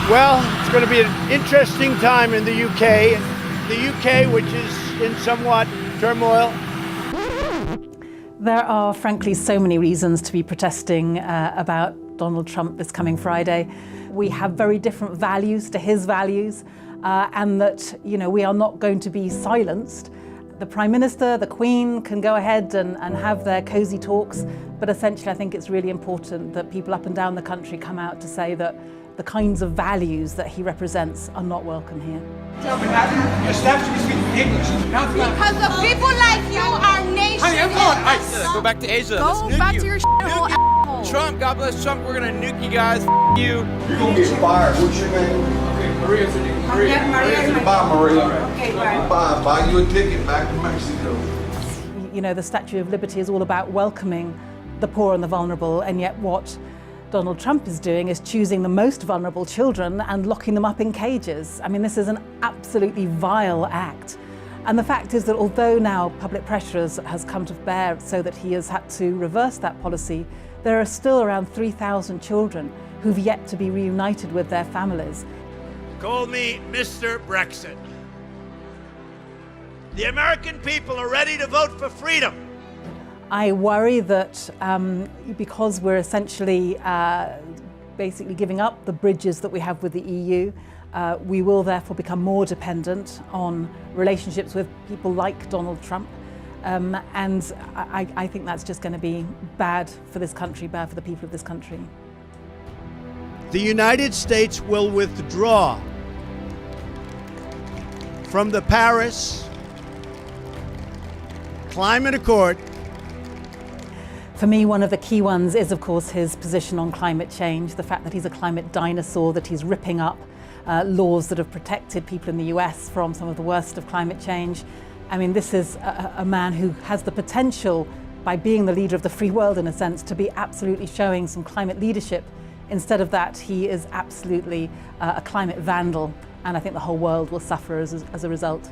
Well, it's going to be an interesting time in the UK. The UK, which is in somewhat turmoil. There are, frankly, so many reasons to be protesting about Donald Trump this coming Friday. We have very different values to his values, and that, we are not going to be silenced. The Prime Minister, the Queen can go ahead and have their cosy talks, but essentially I think it's really important that people up and down the country come out to say that the kinds of values that he represents are not welcome here. Your staff should be speaking English. Because of people like you, our nation Honey, I'm going. Go back to Asia. Go back to your shithole asshole. Trump, God bless Trump. We're gonna nuke you guys. You. You're gonna get fired. What's your name? Okay, Maria's your name. Maria. Bye, Maria. Okay, bye. Bye. Buy you a ticket back to Mexico. The Statue of Liberty is all about welcoming the poor and the vulnerable, and yet what Donald Trump is doing is choosing the most vulnerable children and locking them up in cages. I mean, this is an absolutely vile act. And the fact is that although now public pressure has come to bear so that he has had to reverse that policy, there are still around 3,000 children who've yet to be reunited with their families. Call me Mr. Brexit. The American people are ready to vote for freedom. I worry that because we're essentially basically giving up the bridges that we have with the EU, we will therefore become more dependent on relationships with people like Donald Trump. And I think that's just going to be bad for this country, bad for the people of this country. The United States will withdraw from the Paris Climate Accord. For me, one of the key ones is, of course, his position on climate change, the fact that he's a climate dinosaur, that he's ripping up laws that have protected people in the US from some of the worst of climate change. I mean, this is a man who has the potential, by being the leader of the free world in a sense, to be absolutely showing some climate leadership. Instead of that, he is absolutely a climate vandal, and I think the whole world will suffer as a result.